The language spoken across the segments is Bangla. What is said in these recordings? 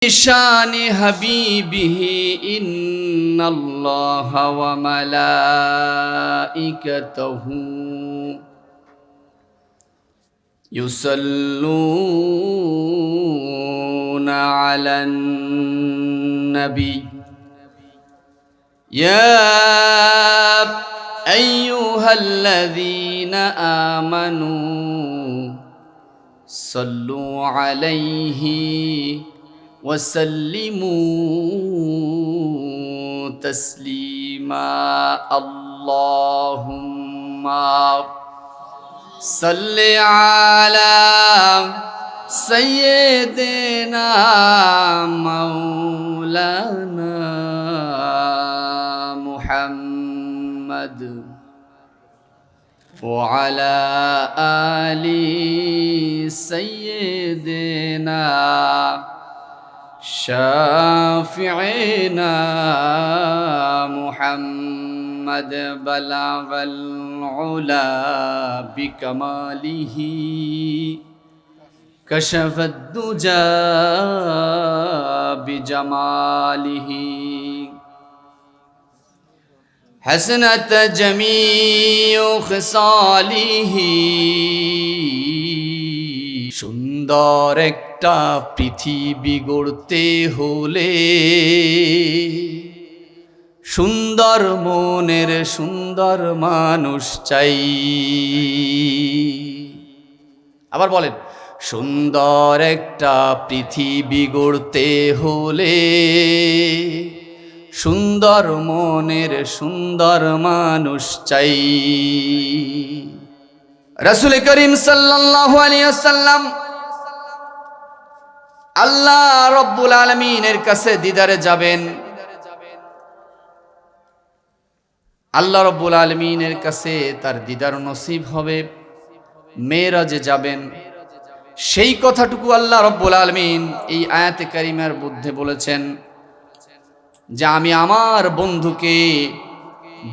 شان حبيبه إن الله وملائكته يصلون على النبي يا أيها الذين آمنوا صلوا عليه وسلموا تسليما اللهم صل على سيدنا مولانا محمد وعلى آل سيدنا شافعنا محمد بلغ العلا بكماله كشف الدجى بجماله حسنت جميع خصاله সুন্দর একটা পৃথিবী গড়তে হলে সুন্দর মনের সুন্দর মানুষ চাই। আবার বলেন, সুন্দর একটা পৃথিবী গড়তে হলে সুন্দর মনের সুন্দর মানুষ চাই। রাসূল করিম সাল্লাল্লাহু আলাইহি ওয়াসাল্লাম আল্লাহ রাব্বুল আলামিনের কাছে দিদারে যাবেন। আল্লাহ রাব্বুল আলামিনের কাছে তার দিদার নসিব হবে, মেরাজে যাবেন। সেই কথাটুকু আল্লাহ রাব্বুল আলামিন এই আয়াতে কারিমার মধ্যে বলেছেন যে আমি আমার বন্ধুকে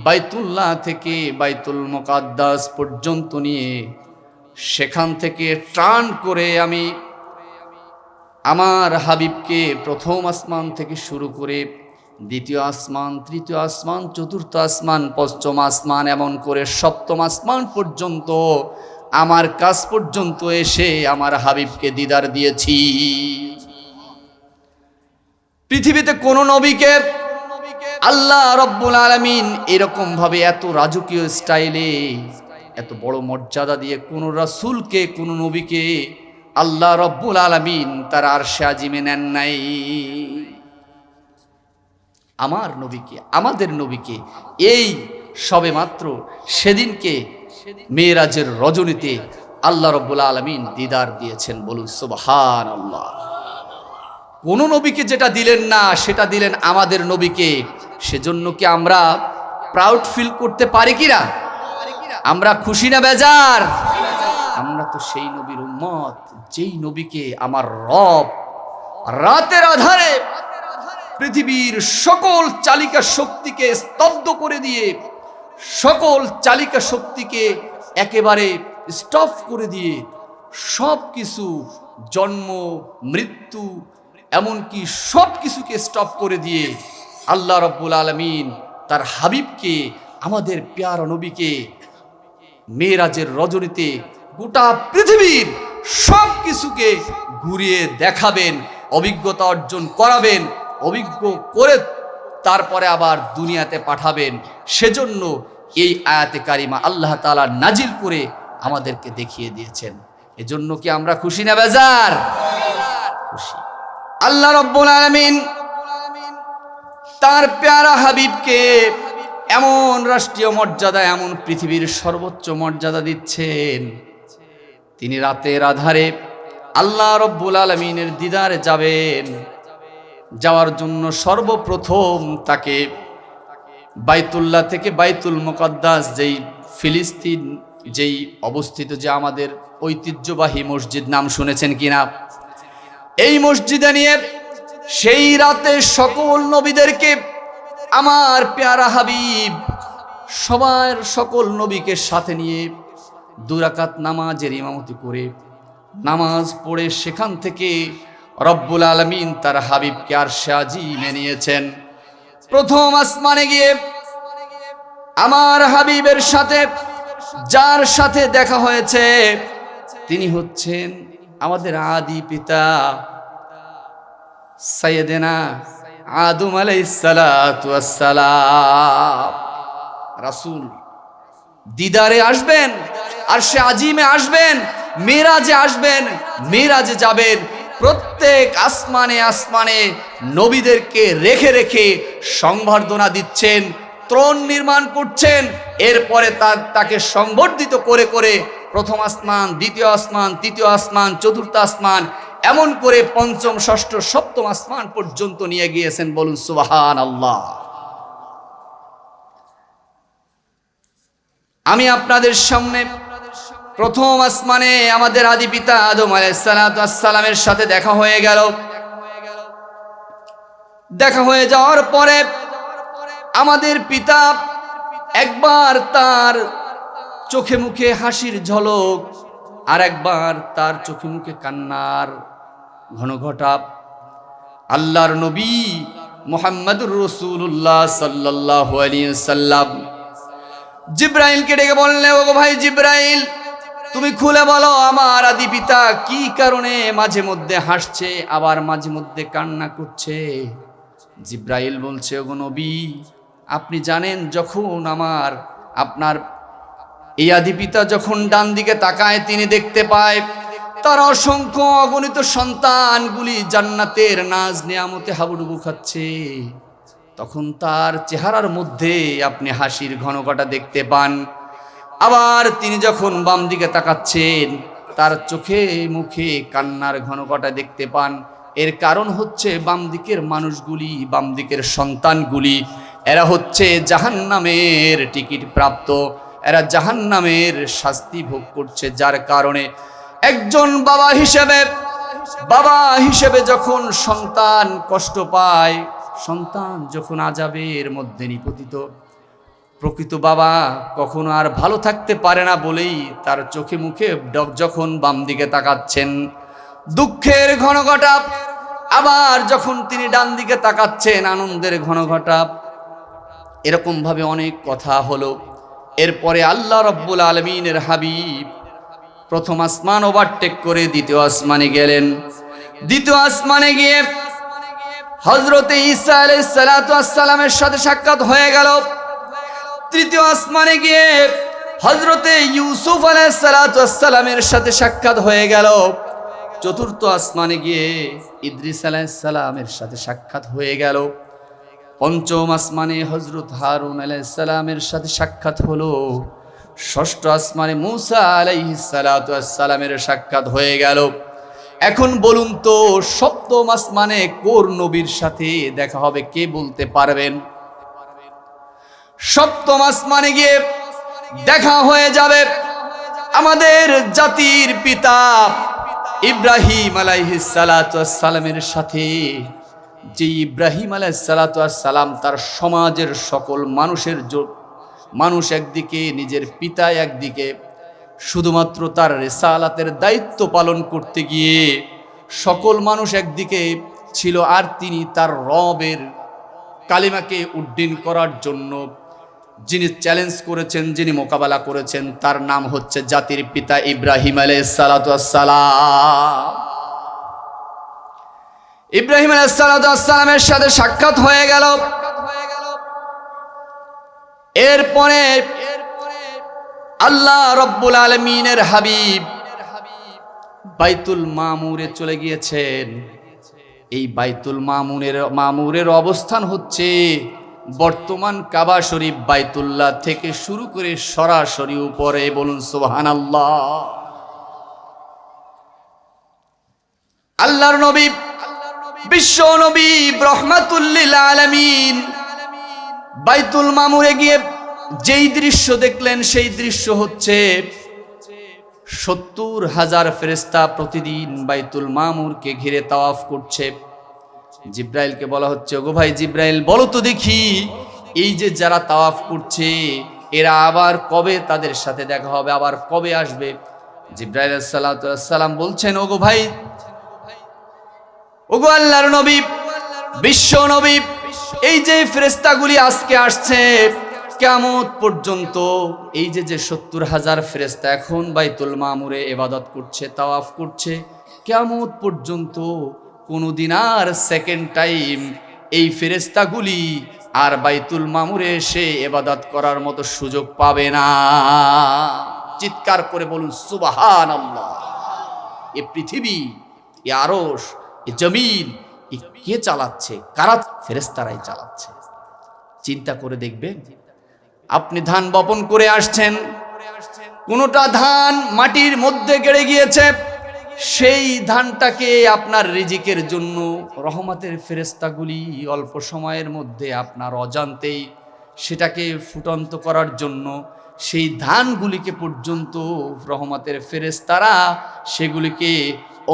বাইতুল্লাহ থেকে বাইতুল মুকাদ্দাস পর্যন্ত নিয়ে সেখান থেকে টার্ন করে আমি আমার হাবিবকে প্রথম আসমান থেকে শুরু করে দ্বিতীয় আসমান, তৃতীয় আসমান, চতুর্থ আসমান, পঞ্চম আসমান, এমন করে সপ্তম আসমান পর্যন্ত আমার কাছ পর্যন্ত এসে আমার হাবিবকে দিদার দিয়েছি। পৃথিবীতে কোন নবীকে আল্লাহ রাব্বুল আলামিন এরকম ভাবে এত রাজকীয় স্টাইলে এত বড় মর্যাদা দিয়ে কোন রাসূলকে, কোন নবীকে আল্লাহ রাব্বুল আলামিন তার আরশে আজিমে নেন নাই। আমার নবীকে, আমাদের নবীকে এই সবে মাত্র সেদিনকে মেরাজের রজনীতে আল্লাহ রাব্বুল আলামিন দিদার দিয়েছেন। বলুন সুবহানাল্লাহ। কোন নবীকে যেটা দিলেন না সেটা দিলেন আমাদের নবীকে। সেজন্য কি আমরা প্রাউড ফিল করতে পারি কিনা? আমরা খুশি না বেজার? আমরা তো সেই নবীর উম্মত যেই নবীকে আমার রব রাতের আধারে পৃথিবীর সকল চালিকা শক্তিকে স্তব্ধ করে দিয়ে, সকল চালিকা শক্তিকে একেবারে স্টপ করে দিয়ে, সব কিছু জন্ম মৃত্যু এমনকি সব কিছুকে স্টপ করে দিয়ে আল্লাহ রাব্বুল আলামিন তার হাবিবকে, আমাদের প্যারা নবীকে মেরাজের রজনীতে গোটা পৃথিবীর সব কিছুকে ঘুরিয়ে দেখাবেন, অভিজ্ঞতা অর্জন করাবেন, অভিজ্ঞ করে তারপরে আবার দুনিয়াতে পাঠাবেন। সেজন্য এই আয়াতে কারিমা আল্লাহ তাআলা নাজিল করে আমাদেরকে দেখিয়ে দিয়েছেন। এজন্য কি আমরা খুশি না বেজার? খুশি। আল্লাহ রাব্বুল আলামিন তার প্যারা হাবিবকে এমন রাষ্ট্রীয় মর্যাদা, এমন পৃথিবীর সর্বোচ্চ মর্যাদা দিচ্ছেন। তিনি রাতের আধারে আল্লাহ রাব্বুল আলামিনের দিদারে যাবেন। যাওয়ার জন্য সর্বপ্রথম তাকে বাইতুল্লাহ থেকে বাইতুল মুকাদ্দাস, যেই ফিলিস্তিন যেই অবস্থিত, যে আমাদের ঐতিহ্যবাহী মসজিদ, নাম শুনেছেন কিনা? এই মসজিদে নিয়ে সেই রাতে সকল নবীদেরকে আমার প্যারা হাবিব সবার সকল নবীকে সাথে নিয়ে 2 রাকাত নামাজের ইমামতি করে নামাজ পড়ে সেখান থেকে রব্বুল আলামিন তার হাবিবকে আরশে আজিমে নিয়েছেন। প্রথম আসমানে গিয়ে আমার হাবিবের সাথে যার সাথে দেখা হয়েছে তিনি হচ্ছেন আমাদের আদি পিতা সাইয়েদেনা আদম আলাইহিস সালাতু ওয়াস সালাম। রাসূল দিদারে আসবেন, আরশে আজিমে আসবেন, মেরাজে আসবেন, মেরাজে যাবেন। প্রত্যেক আসমানে আসমানে নবীদেরকে রেখে রেখে সংবর্ধনা দিচ্ছেন, ত্রণ নির্মাণ করছেন। এরপরে তাকে সংবর্ধিত করে করে প্রথম আসমান, দ্বিতীয় আসমান, তৃতীয় আসমান, চতুর্থ আসমান, এমন করে পঞ্চম, ষষ্ঠ, সপ্তম আসমান পর্যন্ত নিয়ে গিয়েছেন। বলুন সুবহানাল্লাহ। আমি আপনাদের সামনে প্রথম আসমানে আমাদের আদি পিতা আদম আলাইহিস সালাতু ওয়াস সালামের সাথে দেখা হয়ে গেল। দেখা হয়ে যাওয়ার পরে আমাদের পিতা একবার তার চোখে মুখে হাসির ঝলক, আর একবার তার চোখে মুখে কান্নার ঘনঘটা আল্লাহর নবী মুহাম্মদুর রাসূলুল্লাহ সাল্লাল্লাহু আলাইহি ওয়াসাল্লাম জিবরাইলকে ডেকে বললেন, ওগো ভাই জিবরাইল, তুমি খুলে বলো আমার আদি পিতা কি কারণে মাঝে মধ্যে হাসছে আবার মাঝে মধ্যে কান্না করছে। জিবরাইল বলছে, ওগো নবী, আপনি জানেন যখন আপনার এই আদি পিতা যখন ডান দিকে তাকায় তিনি দেখতে পায় তার অসংখ্য অগণিত সন্তানগুলি জান্নাতের নাজ নিয়ামতে হাবুডুবু খাচ্ছে। তখন তার চেহারার মধ্যে আপনি হাসির ঘনঘটা দেখতে পান। আবার তিনি যখন বাম দিকে তাকাচ্ছেন তার চোখে মুখে কান্নার ঘনঘটা দেখতে পান। এর কারণ হচ্ছে বাম দিকের মানুষগুলি, বাম দিকের সন্তানগুলি, এরা হচ্ছে জাহান্নামের টিকিট প্রাপ্ত, এরা জাহান্নামের শাস্তি ভোগ করছে। যার কারণে একজন বাবা হিসেবে যখন সন্তান কষ্ট পায়, সন্তান যখন আযাবের মধ্যে নিপতিত, প্রকৃত বাবা কখনো আর ভালো থাকতে পারে না বলেই তার চোখে মুখে যখন বাম দিকে তাকাচ্ছেন দুঃখের ঘনঘটা, আবার যখন তিনি ডান দিকে তাকাচ্ছেন আনন্দের ঘনঘটা। এরকম ভাবে অনেক কথা হলো। এরপরে আল্লাহ রাব্বুল আলামিনের হাবিব প্রথম আসমান ওভারটেক করে দ্বিতীয় আসমানে গেলেন। দ্বিতীয় আসমানে গিয়ে হযরতে ঈসা আলাইহিস সালাতু ওয়াস সালামের সাথে সাক্ষাৎ হয়ে গেল। তৃতীয় আসমানে গিয়ে হযরতে ইউসুফ আলাইহিস সালাতু ওয়াস সালামের সাথে সাক্ষাৎ হয়ে গেল। চতুর্থ আসমানে গিয়ে ইদ্রিস আলাইহিস সালামের সাথে সাক্ষাৎ হয়ে গেল। পঞ্চম আসমানে হযরত হারুন আলাইহিস সালামের সাথে সাক্ষাৎ হলো। ষষ্ঠ আসমানে মূসা আলাইহিস সালাতু ওয়াস সালামের সাক্ষাৎ হয়ে গেল। এখন বলুন তো সপ্তম আসমানে কোন নবীর সাথে দেখা হবে, কে বলতে পারবেন? সপ্তম আসমানে গিয়ে দেখা হয়ে যাবে আমাদের জাতির পিতা ইব্রাহিম আলাইহিস সালাতু ওয়াস সালামের সাথে। যে ইব্রাহিম আলাইহিস সালাতু ওয়াস সালাম তার সমাজের সকল মানুষ একদিকে, নিজের পিতা একদিকে, শুধুমাত্র তার রিসালাতের দায়িত্ব পালন করতে গিয়ে সকল মানুষ একদিকে ছিল, আর তিনি তার রবের কালিমাকে উড্ডীন করার জন্য যিনি চ্যালেঞ্জ করেছেন, যিনি মোকাবেলা করেছেন, তার নাম হচ্ছে জাতির পিতা ইব্রাহিম আলাইহিস সালাতু ওয়াস সালাম। ইব্রাহিম আলাইহিস সালাতু ওয়াস সালামের সাথে সাক্ষাৎ হয়ে গেল। এরপরে আল্লাহ রাব্বুল আলামিনের হাবিব বাইতুল মামুরে চলে গিয়েছেন। এই বাইতুল মামুরের অবস্থান হচ্ছে বর্তমান কাবা শরীফ বাইতুল্লাহ থেকে শুরু করে সরাসরি উপরে। বলুন সুবহানাল্লাহ। আল্লাহর নবী, বিশ্ব নবী রাহমাতুল লিল আলামিন বাইতুল মামুরে গিয়ে যেই দৃশ্য দেখলেন সেই দৃশ্য হচ্ছে ৭০,০০০ ফেরেশতা প্রতিদিন বাইতুল মামুরকে ঘিরে তাওয়াফ করছে। জিব্রাইলকে বলা হচ্ছে, ওগো ভাই জিব্রাইল, বলো তো দেখি এই যে যারা তাওয়াফ করছে এরা আবার কবে তাদের সাথে দেখা হবে, আবার কবে আসবে? জিব্রাইল আলাইহিস সালাতু ওয়াস সালাম বলছেন, ওগো ভাই ওগো আল্লাহর নবী, বিশ্ব নবী, এই যে ফেরেশতাগুলি আজকে আসছে কিয়ামত পর্যন্ত, এই যে 70,000 ফেরেশতা এখন বাইতুল মামুরে ইবাদত করছে, তাওয়াফ করছে, কিয়ামত পর্যন্ত কোনোদিন আর সেকেন্ড টাইম এই ফেরেশতাগুলি আর বাইতুল মামুরে এসে ইবাদত করার মতো সুযোগ পাবে না। চিৎকার করে বলুন সুবহানাল্লাহ। এই পৃথিবী, এই আরশ, এই জমিন, কে চালাচ্ছে? কারা? ফেরেশতারাই চালাচ্ছে। চিন্তা করে দেখবেন, আপনি ধান বপন করে আসছেন, কোনোটা ধান মাটির মধ্যে গেড়ে গিয়েছে, সেই ধানটাকে আপনার রিজিকের জন্য রহমতের ফেরেশতাগুলি অল্প সময়ের মধ্যে আপনার অজান্তেই সেটাকে ফুটন্ত করার জন্য সেই ধানগুলিকে পর্যন্ত রহমতের ফেরেশতারা সেগুলিকে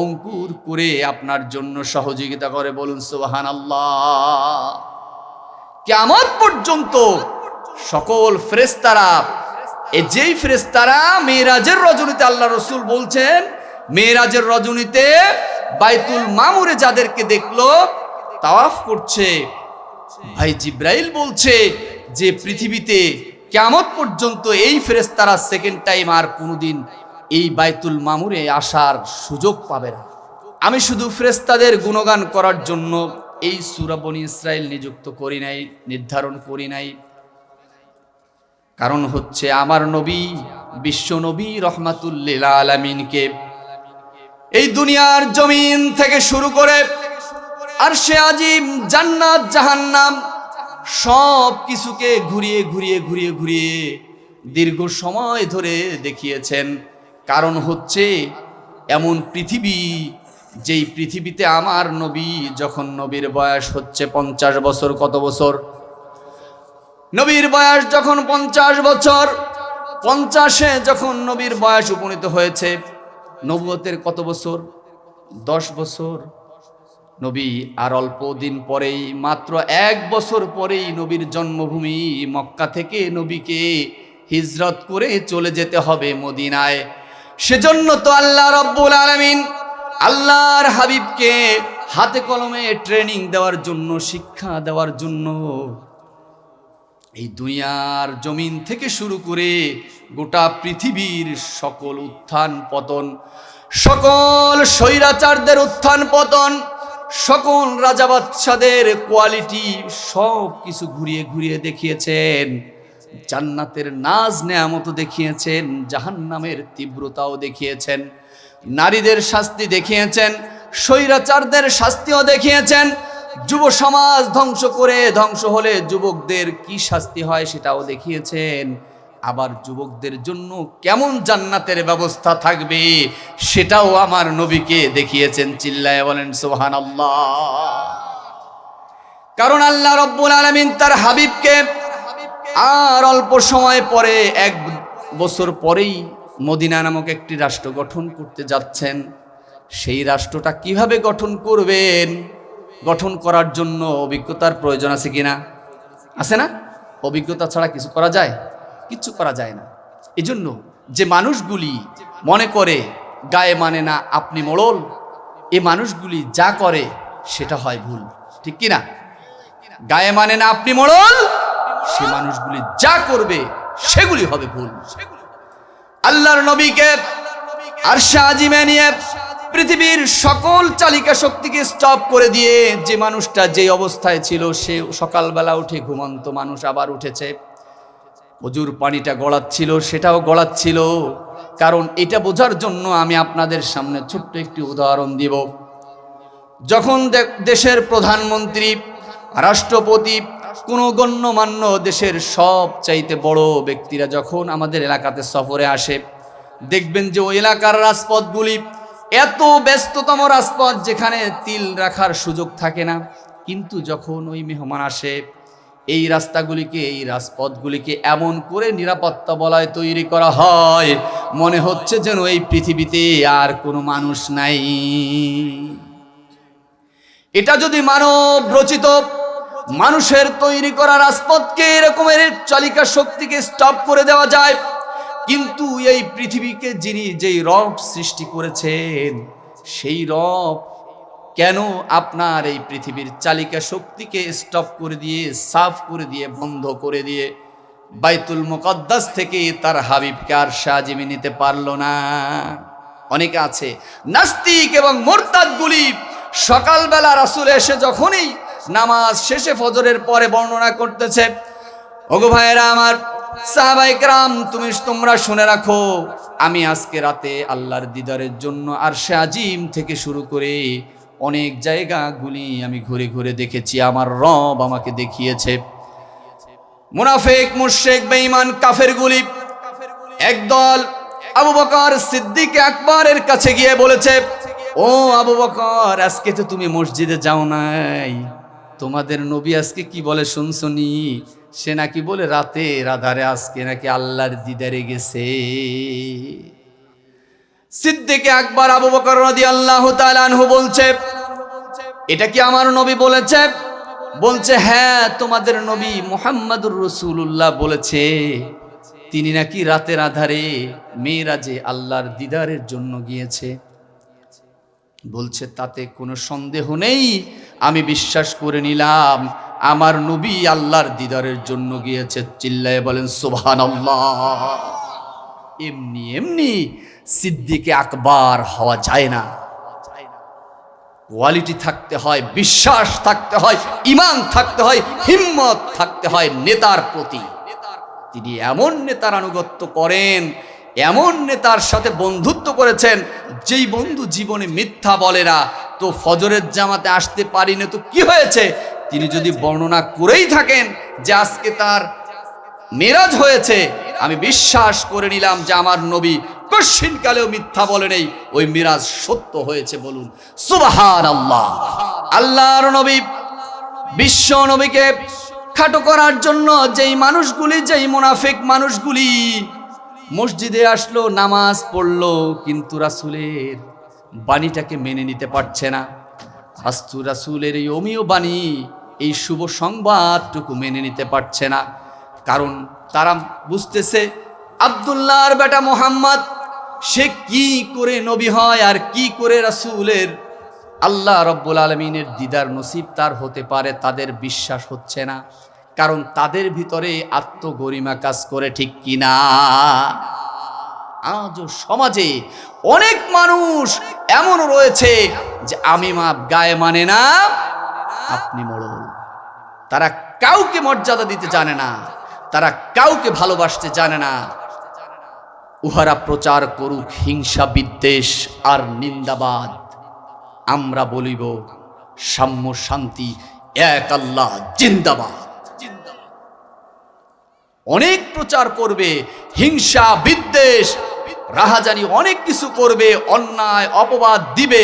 অঙ্কুর করে আপনার জন্য সহযোগিতা করে। বলুন সুবহানাল্লাহ। কিয়ামত পর্যন্ত সকল ফেরেশতারা, যেই ফেরেশতারা মেরাজের রজনীতে, আল্লাহ রাসূল বলছেন মেরাজের রজনীতে বাইতুল মামুরে যাদেরকে দেখলো তাওয়াফ করছে, ভাই জিব্রাইল বলছে যে পৃথিবীতে কিয়ামত পর্যন্ত এই ফেরেশতারা সেকেন্ড টাইম আর কোনোদিন এই বাইতুল মামুরে আসার সুযোগ পাবে না। আমি শুধু ফেরেশতাদের গুণগান করার জন্য এই সূরা বনী ইসরাইল নিযুক্ত করি নাই, নির্ধারণ করি নাই। কারণ হচ্ছে আমার নবী, বিশ্ব নবী রহমাতুল লিল আলামিনকে এই দুনিয়ার জমিন থেকে শুরু করে আরশে আজিম, জান্নাত, জাহান্নাম সব কিছুকে ঘুরিয়ে ঘুরিয়ে ঘুরিয়ে ঘুরিয়ে দীর্ঘ সময় ধরে দেখিয়েছেন। কারণ হচ্ছে এমন পৃথিবী, যেই পৃথিবীতে আমার নবী, যখন নবীর বয়স হচ্ছে 50 বছর, কত বছর? নবীর বয়স যখন 50 বছর, 50-এ যখন নবীর বয়স উপনীত হয়েছে, নবুয়তের কত বছর? 10 বছর। নবী আর অল্প দিন পরেই, মাত্র 1 বছর পরেই নবীর জন্মভূমি মক্কা থেকে নবীকে হিজরত করে চলে যেতে হবে মদিনায়। সেজন্য তো আল্লাহ রাব্বুল আলামিন আল্লাহর হাবিবকে হাতে কলমে ট্রেনিং দেওয়ার জন্য, শিক্ষা দেওয়ার জন্য এই দুনিয়ার জমিন থেকে শুরু করে গোটা পৃথিবীর সকল উত্থান পতন, সকল স্বৈরাচারদের উত্থান পতন, সকল রাজা বাদশাদের কোয়ালিটি সব কিছু ঘুরিয়ে ঘুরিয়ে দেখিয়েছেন। জান্নাতের নাজ নেয়ামত দেখিয়েছেন, জাহান্নামের তীব্রতাও দেখিয়েছেন, নারীদের শাস্তি দেখিয়েছেন, স্বৈরাচারদের শাস্তিও দেখিয়েছেন, যুব সমাজ ধ্বংস করে ধ্বংস হলে যুবকদের কি শাস্তি হয় সেটাও দেখিয়েছেন। আবার যুবকদের জন্য কেমন জান্নাতের ব্যবস্থা থাকবে সেটাও আমার নবীকে দেখিয়েছেন। চিল্লায় বলেন সুবহানাল্লাহ। কারণ আল্লাহ রাব্বুল আলামিন তার হাবিবকে আর অল্প সময় পরে, 1 বছর পরেই মদিনা নামক একটি রাষ্ট্র গঠন করতে যাচ্ছেন। সেই রাষ্ট্রটা কিভাবে গঠন করবেন, গঠন করার জন্য অভিজ্ঞতার প্রয়োজন আছে কিনা? আছে না? অভিজ্ঞতা ছাড়া কিছু করা যায়? কিচ্ছু করা যায় না। এজন্য যে মানুষগুলি মনে করে গায়ে মানে না আপনি মোড়ল, এই মানুষগুলি যা করে সেটা হয় ভুল, ঠিক কিনা? গায়ে মানে না আপনি মোড়ল, সে মানুষগুলি যা করবে সেগুলি হবে ভুল। আল্লাহর নবীকে আরশে আজিমে নিয়ে পৃথিবীর সকল চালিকা শক্তিকে স্টপ করে দিয়ে, যে মানুষটা যে অবস্থায় ছিল, সে সকালবেলা উঠে ঘুমন্ত মানুষ আবার উঠেছে, অজুর পানিটা গড়াচ্ছিল, সেটাও গড়াচ্ছিল। কারণ এটা বোঝার জন্য আমি আপনাদের সামনে ছোট্ট একটি উদাহরণ দিব। যখন দেশের প্রধানমন্ত্রী, রাষ্ট্রপতি, কোনো গণ্যমান্য দেশের সব চাইতে বড় ব্যক্তিরা যখন আমাদের এলাকাতে সফরে আসে, দেখবেন যে ওই এলাকার রাজপথগুলি এত ব্যস্ততম রাজপথ যেখানে তিল রাখার সুযোগ থাকে না। কিন্তু যখন ওই মেহমান আসে, এই রাস্তাগুলিকে, এই রাজপথগুলিকে এমন করে নিরাপত্তা বলয় তৈরি করা হয়, মনে হচ্ছে যেন এই পৃথিবীতে আর কোনো মানুষ নাই। এটা যদি মানব রচিত, মানুষের তৈরি করা রাজপথকে এরকমের চালিকা শক্তিকে স্টপ করে দেওয়া যায়, কিন্তু এই পৃথিবীকে যিনি যেই রব সৃষ্টি করেছেন, সেই রব কেন আপনার এই পৃথিবীর চালিকা শক্তিকে স্টপ করে দিয়ে, সাফ করে দিয়ে, বন্ধ করে দিয়ে বাইতুল মুকদ্দাস থেকে তার হাবিবকে আর সাজিমে নিতে পারলো না? অনেকে আছে নাস্তিক এবং মুরতাদগুলি সকালবেলা রাসূল এসে যখনই নামাজ শেষে ফজরের পরে বর্ণনা করতেছে, ওগো ভাইয়েরা আমার, সাহাবায়ে কেরাম, তোমরা শুনে রাখো, আমি আজকে রাতে আল্লাহর দিদারের জন্য আরশে আজিম থেকে শুরু করে অনেক জায়গাগুলি আমি ঘুরে ঘুরে দেখেছি, আমার রব আমাকে দেখিয়েছে। মুনাফিক, মুশরিক, বেঈমান, কাফেরগুলি একদল আবু বকর সিদ্দিক আকবরের কাছে গিয়ে বলেছে, ও আবু বকর, আজকে তো তুমি মসজিদে যাও নাই, তোমাদের নবী আজকে কি বলে শুনছনি? সে নাকি বলে রাতের আধারে আজকে নাকি আল্লাহর দিদারে গেছে। সিদ্দিক আকবর আবু বকর রাদিয়াল্লাহু তাআলা আনহু বলছে, এটা কি আমার নবী বলেছে? বলছে, হ্যাঁ, তোমাদের নবী মুহাম্মদুর রাসূলুল্লাহ বলেছে তিনি নাকি রাতের আধারে মেরাজে আল্লাহর দিদারের জন্য গিয়েছে। বলছে, তাতে কোনো সন্দেহ নেই, আমি বিশ্বাস করে নিলাম আমার নবী আল্লাহর দিদারের জন্য গিয়েছে। চিল্লায়ে বলেন সুবহানাল্লাহ। এমনি এমনি সিদ্দিকে আকবর হওয়া যায় না, কোয়ালিটি থাকতে হয়, বিশ্বাস থাকতে হয়, ঈমান থাকতে হয়, হিম্মত থাকতে হয় নেতার প্রতি। তিনি এমন নেতার আনুগত্য করেন, এমন নেতার সাথে বন্ধুত্ব করেছেন যেই বন্ধু জীবনে মিথ্যা বলে না। তো ফজরের জামাতে আসতে পারি না তো কি হয়েছে, তিনি যদি বর্ণনা করেই থাকেন যে আজকে তার মেরাজ হয়েছে, আমি বিশ্বাস করে নিলাম যে আমার নবী কশিনকালেও মিথ্যা বলে নেই, ওই মিরাজ সত্য হয়েছে। বলুন সুবহানাল্লাহ। আল্লাহর নবী, বিশ্ব নবীকে খাটো করার জন্য যেই মানুষগুলি, যেই মুনাফিক মানুষগুলি মসজিদে আসলো, নামাজ পড়লো, কিন্তু রাসূলের বাণীটাকে মেনে নিতে পারছে না। রাসূলের এই অমীয় বাণী, এই শুভ সংবাদটুকু মেনে নিতে পারছে না। কারণ তারা বুঝতেছে আব্দুল্লাহর বেটা মুহাম্মদ, সে কি করে নবী হয় আর কি করে রাসূলের আল্লাহ রাব্বুল আলামিনের দিদার নসিব তার হতে পারে, তাদের বিশ্বাস হচ্ছে না। কারণ তাদের ভিতরে আত্মগরিমা কাজ করে, ঠিক কিনা? আজও সমাজে অনেক মানুষ এমন রয়েছে যে আমি মাপ গায়ে মানে না, আপনি মোড়ল। তারা কাউকে মর্যাদা দিতে জানে না, তারা কাউকে ভালোবাসতে জানে না। উহারা প্রচার করুক হিংসা, বিদ্বেষ আর নিন্দাবাদ, আমরা বলিব সাম্য, শান্তি, এক আল্লাহ জিন্দাবাদ। অনেক প্রচার করবে, হিংসা, বিদ্বেষ, রাহাজানি, অনেক কিছু করবে, অন্যায় অপবাদ দিবে,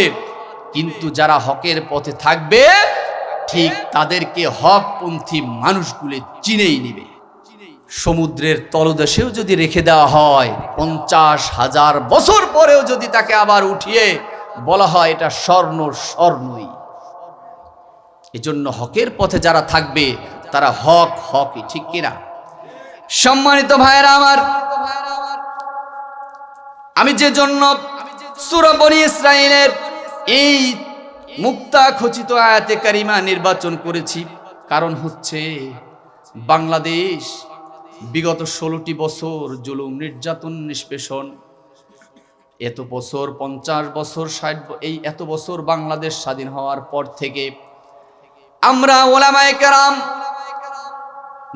কিন্তু যারা হকের পথে থাকবে ঠিক তাদেরকে হকপন্থী মানুষগুলো চিনেই নিবে। সমুদ্রের তলদেশেও যদি রেখে দেওয়া হয়, 50,000 বছর পরেও যদি তাকে আবার উঠিয়ে বলা হয় এটা স্বর্ণ, স্বর্ণই। এজন্য হকের পথে যারা থাকবে তারা হকই, ঠিক কিনা? সম্মানিত ভাইয়েরা আমার, আমি যে জন্য সূরা বনী ইসরাঈলের এই মুক্তা খচিত আয়াতে কারিমা নির্বাচন করেছি, কারণ হচ্ছে বাংলাদেশ বিগত 16টি বছর জুলুম, নির্যাতন, নিষ্পেষণ, এত বছর 50 বছর 60, এই এত বছর বাংলাদেশ স্বাধীন হওয়ার পর থেকে আমরা ওলামায়ে কেরাম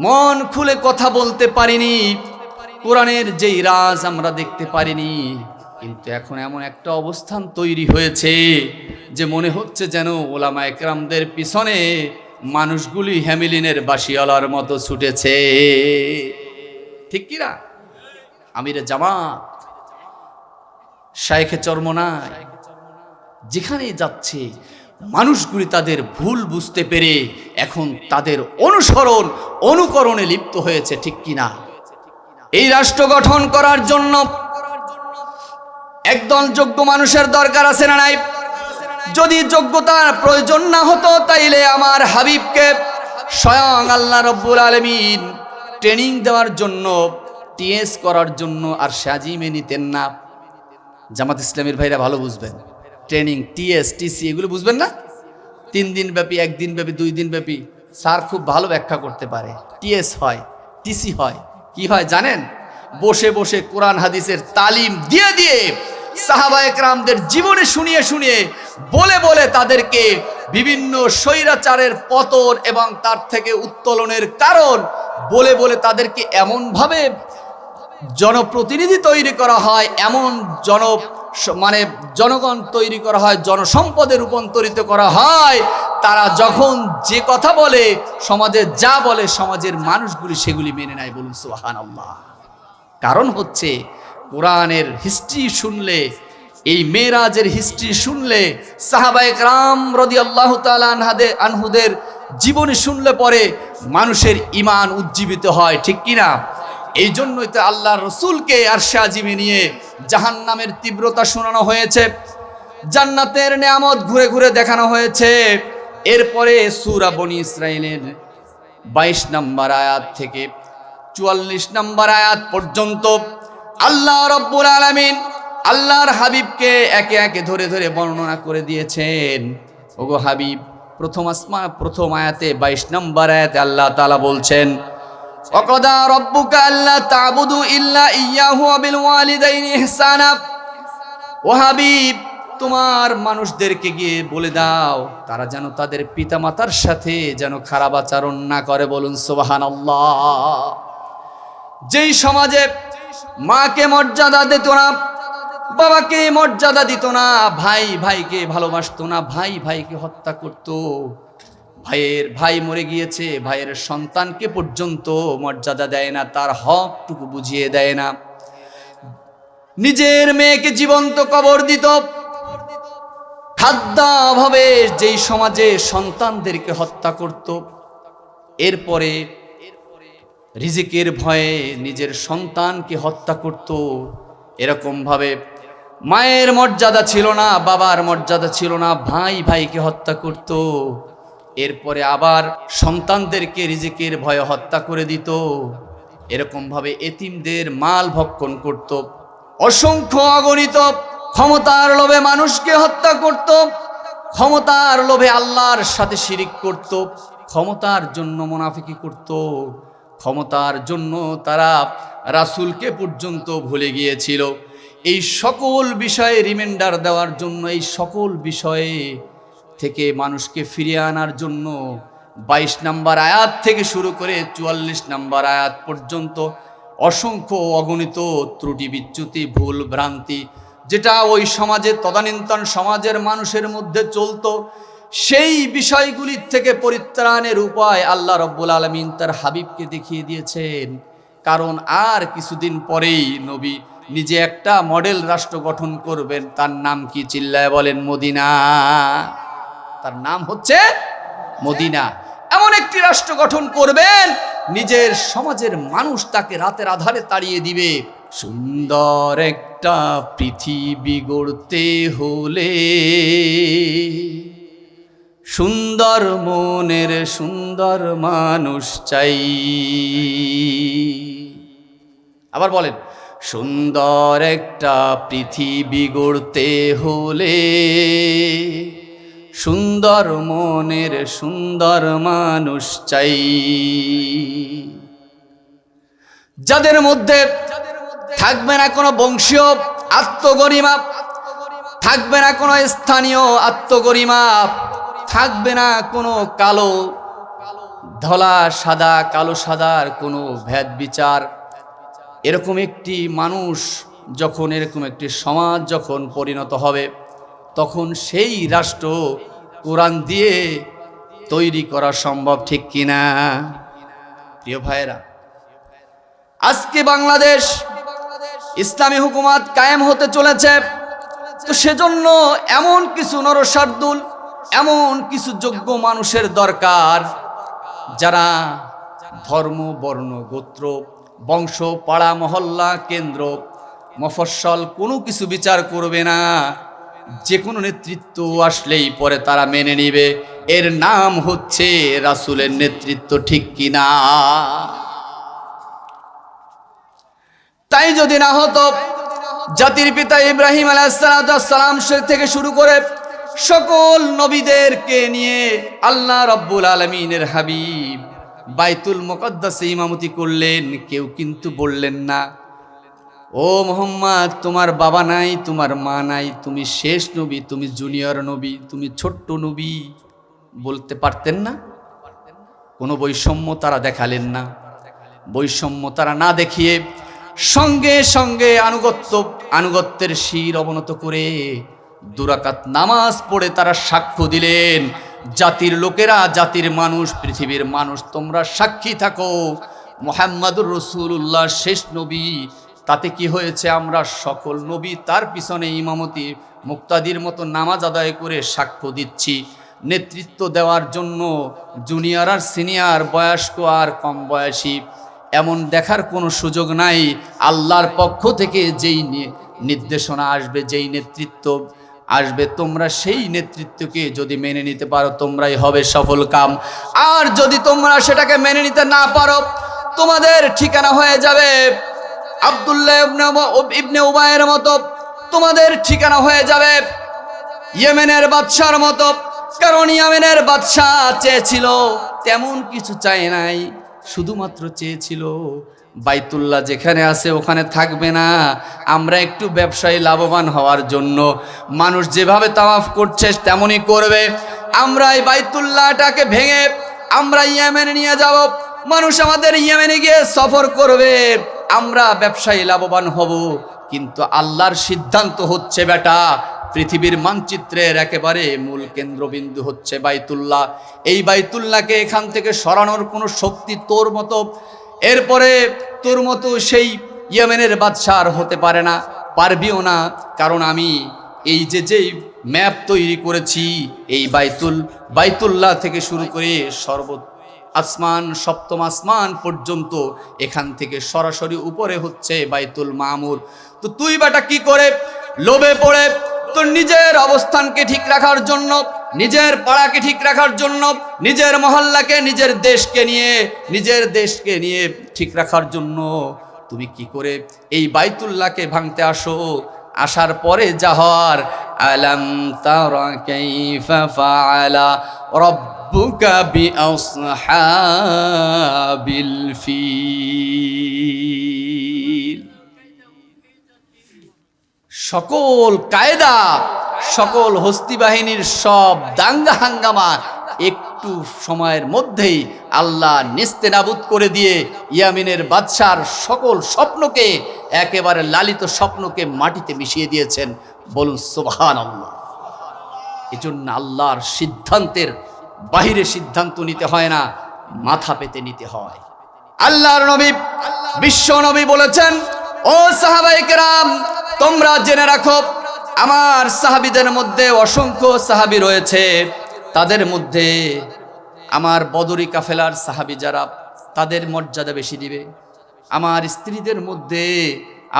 মন খুলে কথা বলতে পারিনি, কোরআনের যেই রাজ আমরা দেখতে পারিনি। কিন্তু এখন এমন একটা অবস্থান তৈরি হয়েছে যে মনে হচ্ছে যেন ওলামায়ে কেরামদের পিছনে মানুষগুলি হ্যামিলিনের বাসিওয়ালার মতো ছুটেছে, ঠিক কিনা? আমিরে জামাত, শায়েখে চরমনাই, যেখানেই যাচ্ছে মানুষগুলি তাদের ভুল বুঝতে পেরে এখন তাদের অনুসরণ, অনুকরণে লিপ্ত হয়েছে, ঠিক কিনা? এই রাষ্ট্র গঠন করার জন্য একদল যোগ্য মানুষের দরকার আছে না নাই? যদি যোগ্যতার প্রয়োজন না হতো তাইলে আমার হাবিবকে স্বয়ং আল্লাহ রাব্বুল আলামিন ট্রেনিং দেওয়ার জন্য, টিএস করার জন্য আর সাজিমে নিতেন না। জামাত ইসলামের ভাইরা ভালো বুঝবেন, ট্রেনিং, টিএস, টিসি, এগুলো বুঝবেন না? 3 দিন ব্যাপী, 1 দিন ব্যাপী, 2 দিন ব্যাপী। স্যার খুব ভালো ব্যাখ্যা করতে পারে। টিএস হয়, টিসি হয়, কি হয় জানেন? বসে বসে কোরআন হাদিসের তালিম দিয়ে দিয়ে সাহাবায়ে কেরামদের জীবনে শুনিয়ে শুনিয়ে বলে বলে তাদেরকে বিভিন্ন স্বৈরাচারের পতন এবং তার থেকে উত্তোলনের কারণ বলে বলে তাদেরকে এমনভাবে জনপ্রতিনিধি তৈরি করা হয়, এমন জনগণ তৈরি করা হয়, জনসম্পদে রূপান্তরিত করা হয়। তারা যখন যে কথা বলে, সমাজে যা বলে, সমাজের মানুষগুলি সেগুলি মেনে নেয়। বলুন সুবহানাল্লাহ। কারণ হচ্ছে কোরআনের হিস্ট্রি শুনলে, এই মেরাজের হিস্ট্রি শুনলে, সাহাবায়ে কেরাম রাদিয়াল্লাহু তাআলা আনহুদের জীবনী শুনলে পরে মানুষের ঈমান উজ্জীবিত হয়, ঠিক কিনা? এই জন্যই তো আল্লাহর রাসূলকে আরশে আজিমে নিয়ে জাহান্নামের তীব্রতা শোনানো হয়েছে, জান্নাতের নিয়ামত ঘুরে ঘুরে দেখানো হয়েছে। এরপরে সূরা বনী ইসরাঈলের 22 নম্বর আয়াত থেকে 44 নম্বর আয়াত পর্যন্ত আল্লাহ রাব্বুল আলামিন আল্লাহর হাবিবকে একে একে ধরে ধরে বর্ণনা করে দিয়েছেন। ওগো হাবিব, প্রথম আয়াতে 22 নম্বর আয়াতে আল্লাহ তাআলা বলছেন, ওয়াকাদা রাব্বুকা আল্লা তা'বুদু ইল্লা ইয়্যাহু ওয়া বিল ওয়ালিদাইনি ইহসানা। ও হাবিব, তোমার মানুষদেরকে গিয়ে বলে দাও তারা যেন তাদের পিতামাতার সাথে যেন খারাপ আচরণ না করে। বলুন সুবহানাল্লাহ। যেই সমাজে মাকে মর্যাদা দিত না, বাবাকে মর্যাদা দিত না, ভাই ভাইকে ভালোবাসতো না, ভাই ভাইকে হত্যা করত, ভাই মরে গিয়েছে, ভাইয়ের সন্তানকে পর্যন্ত মর্যাদা দেয় না, তার হকটুকু বুঝিয়ে দেয় না, নিজের মেয়েকে জীবন্ত কবর দিত, খাদ্যাভাবে যেই সমাজে সন্তানদেরকে হত্যা করত, এরপরে রিজিকের ভয়ে নিজের সন্তানকে হত্যা করত। এরকম ভাবে মায়ের মর্যাদা ছিল না, বাবার মর্যাদা ছিল না, ভাই ভাইকে হত্যা করত। এরপরে আবার সন্তানদেরকে রিজিকের ভয়ে হত্যা করে দিত। এরকম ভাবে এতিমদের মাল ভক্ষণ করত। অসংখ্য অগণিত ক্ষমতার লোভে মানুষকে হত্যা করত, ক্ষমতার লোভে আল্লাহর সাথে শিরিক করত, ক্ষমতার জন্য মুনাফিকি করত, ক্ষমতার জন্য তারা রাসূলকে পর্যন্ত ভুলে গিয়েছিল। এই সকল বিষয়ে রিমাইন্ডার দেওয়ার জন্য, এই সকল বিষয়ে থেকে মানুষকে ফিরিয়ে আনার জন্য 22 নম্বর আয়াত থেকে শুরু করে 44 নম্বর আয়াত পর্যন্ত অসংখ্য অগণিত ত্রুটি বিচ্যুতি ভুল ভ্রান্তি যেটা ওই সমাজে তদানীন্তন সমাজের মানুষের মধ্যে চলতো, সেই বিষয়গুলির থেকে পরিত্রাণের উপায় আল্লাহ রাব্বুল আলামিন তার হাবিবকে দেখিয়ে দিয়েছেন। কারণ আর কিছুদিন পরেই নবী নিজে একটা মডেল রাষ্ট্র গঠন করবেন। তার নাম কি? চিল্লায় বলেন মদিনা। তার নাম হচ্ছে মদিনা। এমন একটি রাষ্ট্র গঠন করবেন, নিজের সমাজের মানুষ তাকে রাতের আধারে তাড়িয়ে দিবে। সুন্দর একটা পৃথিবী গড়তে হলে সুন্দর মনের সুন্দর মানুষ চাই। আবার বলেন, সুন্দর একটা পৃথিবী গড়তে হলে সুন্দর মনের সুন্দর মানুষ চাই। যাদের মধ্যে থাকবে না কোনো বংশীয় আত্মগরিমা, থাকবে না কোনো স্থানীয় আত্মগরিমা, থাকবে না কোনো কালো ধলা সাদা কালো সাদার কোনো ভেদ বিচার। এরকম একটি মানুষ যখন, এরকম একটি সমাজ যখন পরিণত হবে, তখন সেই রাষ্ট্র কোরআন দিয়ে তৈরি করা সম্ভব, ঠিক কিনা? প্রিয় ভাইয়েরা, আজকে বাংলাদেশ ইসলামী হুকুমত কায়েম হতে চলেছে। তো সেজন্য এমন কিছু নরসার্দুল, এমন কিছু যোগ্য মানুষের দরকার, যারা ধর্ম, বর্ণ, গোত্র, বংশ, পাড়া, মহল্লা, কেন্দ্র, মফস্বল কোনো কিছু বিচার করবে না। যে কোনো নেতৃত্ব আসলেই পরে তারা মেনে নিবে। এর নাম হচ্ছে রাসূলের নেতৃত্ব, ঠিক কিনা? তাই যদি না হতো জাতির পিতা ইব্রাহিম আলাইহিস সালাম থেকে শুরু করে সকল নবীদেরকে নিয়ে আল্লাহ রাব্বুল আলামিনের হাবিব বাইতুল মুকদ্দাসে ইমামতি করলেন। কেউ কিন্তু বললেন না, ও মুহাম্মদ, তোমার বাবা নাই, তোমার মা নাই, তুমি শেষ নবী, তুমি জুনিয়র নবী, তুমি ছোট্ট নবী, বলতে পারতেন না? কোনো বৈষম্য তারা দেখালেন না। বৈষম্য তারা না দেখিয়ে সঙ্গে সঙ্গে আনুগত্যের শির অবনত করে 2 রাকাত নামাজ পড়ে তারা সাক্ষ্য দিলেন, জাতির লোকেরা, জাতির মানুষ, পৃথিবীর মানুষ, তোমরা সাক্ষী থাকো মুহাম্মাদুর রাসূলুল্লাহ শেষ নবী। তাতে কি হয়েছে? আমরা সকল নবী তার পিছনে ইমামতি মুক্তাদির মতো নামাজ আদায় করে সাক্ষ্য দিচ্ছি। নেতৃত্ব দেওয়ার জন্য জুনিয়র আর সিনিয়র, বয়স্ক আর কম বয়সী এমন দেখার কোনো সুযোগ নাই। আল্লাহর পক্ষ থেকে যেই নির্দেশনা আসবে, যেই নেতৃত্ব আসবে, তোমরা সেই নেতৃত্বকে যদি মেনে নিতে পারো তোমরাই হবে সফল কাম। আর যদি তোমরা সেটাকে মেনে নিতে না পারো, তোমাদের ঠিকানা হয়ে যাবে আব্দুল্লাহ ইবনে উবাইয়ের মতো, তোমাদের ঠিকানা হয়ে যাবে ইয়েমেনের বাদশার মতো। কারণ ইয়েমেনের বাদশাহ চেয়েছিল, তেমন কিছু চায় নাই, শুধুমাত্র চেয়েছিল বাইতুল্লাহ যেখানে আছে ওখানে থাকবে না, আমরা একটু ব্যবসায়ী লাভবান হওয়ার জন্য মানুষ যেভাবে তাওয়াফ করছে তেমনই করবে, আমরা এই বাইতুল্লাহটাকে ভেঙে আমরা ইয়েমেনে নিয়ে যাব, মানুষ আমাদের ইয়েমেনে গিয়ে সফর করবে, আমরা ব্যবসায়ী লাভবান হব। কিন্তু আল্লাহর সিদ্ধান্ত হচ্ছে বেটা, পৃথিবীর মানচিত্রের একেবারে মূল কেন্দ্রবিন্দু হচ্ছে বাইতুল্লাহ। এই বাইতুল্লাহকে এখান থেকে সরানোর কোনো শক্তি তোর মতো, এরপরে তোর মতো সেই ইয়েমেনের বাদশা আর হতে পারে না, পারবিও না। কারণ আমি এই যেই ম্যাপ তৈরি করেছি, এই বাইতুল্লাহ থেকে শুরু করে আসমান, 7ম আসমান পর্যন্ত, এখান থেকে সরাসরি উপরে হচ্ছে বাইতুল মামুর। তো তুই বেটা কি করে লোভে পড়ে তোর নিজের অবস্থানকে ঠিক রাখার জন্য, নিজের পাড়াকে ঠিক রাখার জন্য, নিজের মহল্লাকে, নিজের দেশকে নিয়ে ঠিক রাখার জন্য তুমি কি করে এই বাইতুল্লাহকে ভাঙতে আসো? আসার পরে জাহর আলাম তারা কাইফা ফাআলা রাব্বুকা বিআসহাবিল ফিল। সকল কায়দা, সকল হস্তি বাহিনীর সব দাঙ্গা হাঙ্গামা একটু সময়ের মধ্যেই আল্লাহ নেস্তেনাবুদ করে দিয়ে ইয়ামিনের বাদশার সকল স্বপ্নকে, একেবারে লালিত স্বপ্নকে মাটিতে মিশিয়ে দিয়েছেন। বলুন সুবহানাল্লাহ। এজন্য আল্লাহর সিদ্ধান্তের বাহিরে সিদ্ধান্ত নিতে হয় না, মাথা পেতে নিতে হয়। আল্লাহর নবী, বিশ্ব নবী বলেছেন, ও সাহাবায়ে কেরাম, তোমরা জেনে রাখো, আমার সাহাবীদের মধ্যে অসংখ্য সাহাবী রয়েছে, তাদের মধ্যে আমার বদরি কাফেলার সাহাবী যারা, তাদের মর্যাদা বেশি দিবে। আমার স্ত্রীদের মধ্যে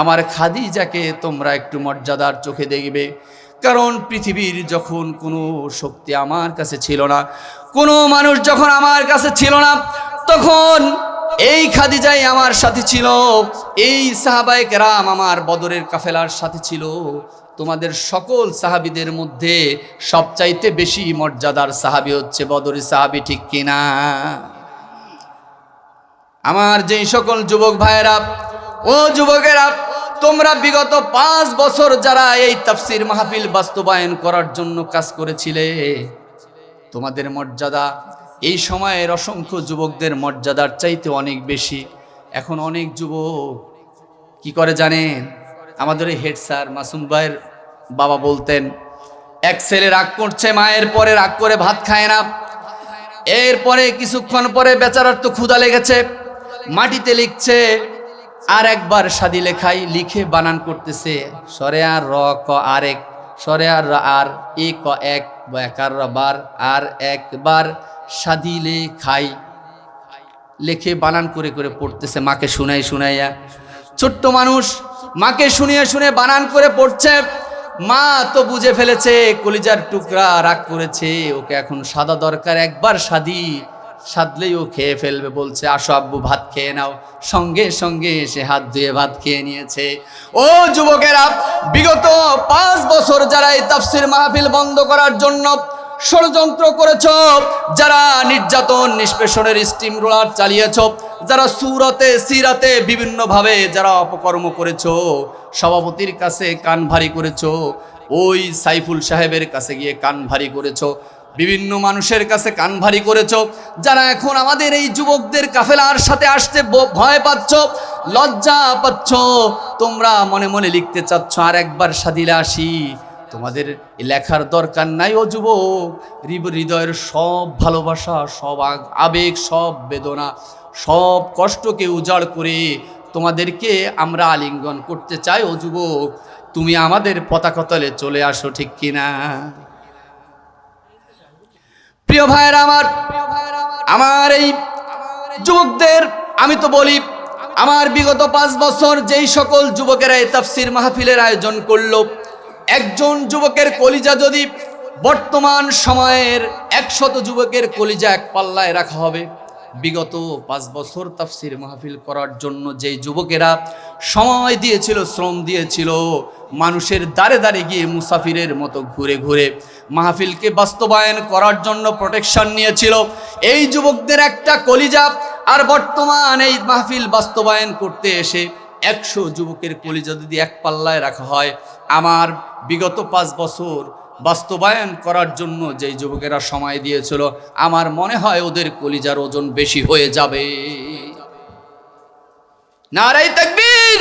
আমার খাদিজাকে তোমরা একটু মর্যাদার চোখে দেখবে। কারণ পৃথিবীর যখন কোনো শক্তি আমার কাছে ছিল না, কোনো মানুষ যখন আমার কাছে ছিল না, তখন এই খাদিজাই আমার সাথে ছিল, এই সাহাবায়ে কেরাম আমার বদরের কাফেলার সাথে ছিল। তোমাদের সকল সাহাবীদের মধ্যে সবচাইতে বেশি মর্যাদার সাহাবী হচ্ছে বদরি সাহাবী, ঠিক কিনা? আমার যেই সকল যুবক ভাইয়েরা, ও যুবকেরা, তোমরা বিগত 5 বছর যারা এই তাফসীর মাহফিল বাস্তবায়ন করার জন্য কাজ করেছিলে, তোমাদের মর্যাদা এই সময়ের অসংখ্য যুবকদের মর্যাদার চাইতে অনেক বেশি। এখন অনেক যুবক কি করে জানেন? আমাদের এই হেড স্যার মাসুম ভাইয়ের বাবা বলতেন, এক ছেলে রাগ করছে, মায়ের পরে রাগ করে ভাত খায় না, এরপরে কিছুক্ষণ পরে বেচারার তো ক্ষুধা লেগেছে, মাটিতে লিখছে, আর একবার সাদি লেখাই, লিখে বানান করতেছে, সরে আর র ক আরেক, সরে আর আর এ ক এক, বয়াকার বার আর একবার সাদি লেখাই, লেখে বানান করে করে পড়তেছে, মাকে শুনাইয়া। ছোট্ট মানুষ মাকে শুনিয়ে বানান করে পড়ছে। মা তো বুঝে ফেলেছে, কলিজার টুকরা রাগ করেছে, ওকে এখন সাদা দরকার, একবার সাদি সাধলেই ও খেয়ে ফেলবে, বলছে আসো আব্বু ভাত খেয়ে নাও, সঙ্গে সঙ্গে এসে হাত ধুয়ে ভাত খেয়ে নিয়েছে। ও যুবকেরা, বিগত 5 বছর যারা এই তাফসীর মাহফিল বন্ধ করার জন্য ষড়যন্ত্র করেছ, যারা নির্যাতন নিষ্পেষণের স্টিম রোলার চালিয়েছ, যারা সুরতে সিরাতে বিভিন্নভাবে যারা অপকর্ম করেছ, সভাপতির কাছে কান ভারী করেছ, ওই সাইফুল সাহেবের কাছে গিয়ে কান ভারী করেছ, বিভিন্ন মানুষের কাছে কান ভারী করেছ, যারা এখন আমাদের এই যুবকদের কাফেলার সাথে আসতে ভয় পাচ্ছ, লজ্জা পাচ্ছ, তোমরা মনে মনে লিখতে চাচ্ছ আর একবার সাদিলে আসি, তোমাদের লেখার দরকার নাই। ও যুবক, হৃদয়ের সব ভালোবাসা, সব আবেগ, সব বেদনা, সব কষ্টকে উজাড় করে তোমাদেরকে আমরা আলিঙ্গন করতে চাই। ও যুবক, তুমি আমাদের পতাকা তলে চলে আসো, ঠিক কিনা? প্রিয় ভাইয়েরা আমার এই যুবকদের আমি তো বলি, আমার বিগত 5 বছর যেই সকল যুবকেরা এই তাফসীর মাহফিলের আয়োজন করলো, একজন যুবকের কলিজা যদি বর্তমান সময়ের 100 যুবকের কলিজা এক পাল্লায় রাখা হবে, বিগত 5 বছর তাফসীর মাহফিল করার জন্য যেই যুবকেরা সময় দিয়েছিল, শ্রম দিয়েছিল, মানুষের দ্বারে দ্বারে গিয়ে মুসাফিরের মতো ঘুরে ঘুরে মাহফিলকে বাস্তবায়ন করার জন্য প্রোটেকশন নিয়েছিল, এই যুবকদের একটা কলিজা আর বর্তমান এই মাহফিল বাস্তবায়ন করতে এসে 100 যুবকের কলিজা যদি এক পাল্লায় রাখা হয়, আমার বিগত 5 বছর বাস্তবায়ন করার জন্য যেই যুবকেরা সময় দিয়েছিল, আমার মনে হয় ওদের কলিজার ওজন বেশি হয়ে যাবে। নারায়ে তাকবীর!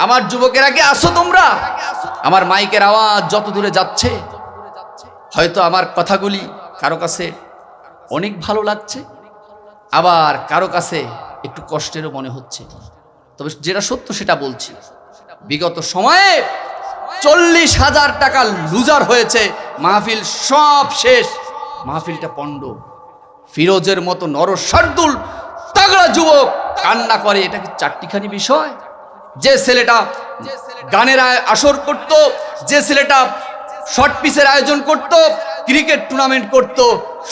আমার যুবকেরা কি আসো তোমরা? আমার মাইকের আওয়াজ যত দূরে যাচ্ছে, হয়তো আমার কথাগুলি কারো কাছে অনেক ভালো লাগছে, আবার কারো কাছে একটু কষ্টেরও মনে হচ্ছে, তবে যেটা সত্য সেটা বলছি। বিগত সময়ে 40,000 টাকা লুজার হয়েছে, মাহফিল সব শেষ, মাহফিলটা পণ্ড। ফিরোজের মতো নরসার্দুল তাগড়া যুবক কান্না করে, এটা কি চারটিখানি বিষয়? যে ছেলেটা গানের আসর করত, যে ছেলেটা শর্ট পিসের আয়োজন করত, ক্রিকেট টুর্নামেন্ট করত,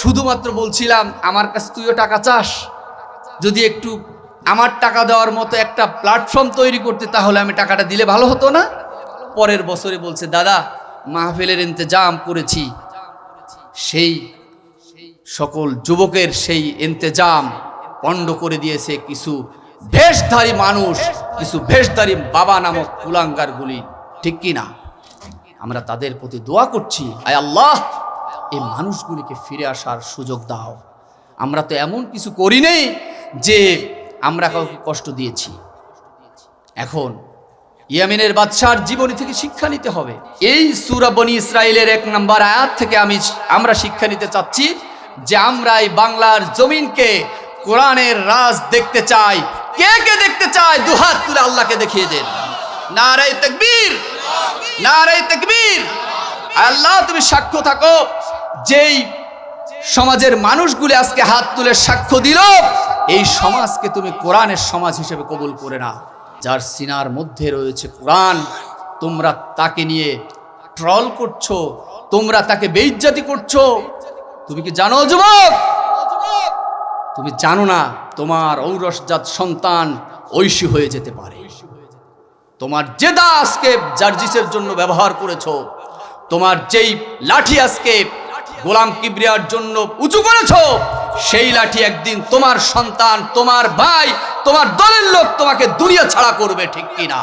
শুধুমাত্র বলছিলাম আমার কাছে তুইও টাকা চাস, যদি একটু আমার টাকা দেওয়ার মতো একটা প্ল্যাটফর্ম তৈরি করতে, তাহলে আমি টাকাটা দিলে ভালো হতো না? পরের বছরে বলছে দাদা মাহফিলের ইন্তেজাম করেছি, সেই সকল যুবকের সেই ইন্তেজাম পণ্ড করে দিয়েছে কিছু ভেষধারী মানুষ, কিছু ভেষধারী বাবা নামক কুলাঙ্গারগুলি, ঠিক কি না? আমরা তাদের প্রতি দোয়া করছি, আয় আল্লাহ এই মানুষগুলিকে ফিরে আসার সুযোগ দাও। আমরা তো এমন কিছু করি নেই যে আমরা কাউকে কষ্ট দিয়েছি। এখন ইয়ামিনের বাদশার জীবনী থেকে শিক্ষা নিতে হবে। এই সূরা বনী ইসরাইলের 1 নম্বর আয়াত থেকে আমরা শিক্ষা নিতে চাচ্ছি যে আমরা এই বাংলার জমিনকে কোরআনের রাজ দেখতে চাই। কে কে দেখতে চায়? দুহাত তুলে আল্লাহকে দেখিয়ে দেন। নারায়ে তাকবীর, নারায়ে তাকবীর। আল্লাহ তুমি সাক্ষ্য থাকো, যেই সমাজের মানুষগুলি আজকে হাত তুলে সাক্ষ্য দিল, এই সমাজকে তুমি কোরআনের সমাজ হিসেবে কবুল করে না। যার সিনার মধ্যে রয়েছে কোরআন, তোমরা তাকে নিয়ে ট্রল করছো, তোমরা তাকে বেইজ্জতি করছো। তুমি কি জানো যুবক? তুমি জানো না তোমার ঔরসজাত সন্তান ঐশী হয়ে যেতে পারে। তোমার যে দা আজকে জার্জিসের জন্য ব্যবহার করেছো, তোমার যেই লাঠি আজকে গোলাম কিবরিয়ার জন্য উঁচু করেছো, সেই লাঠি একদিন তোমার সন্তান, তোমার ভাই, তোমার দলের লোক তোমাকে দুনিয়া ছাড়া করবে, ঠিক কিনা?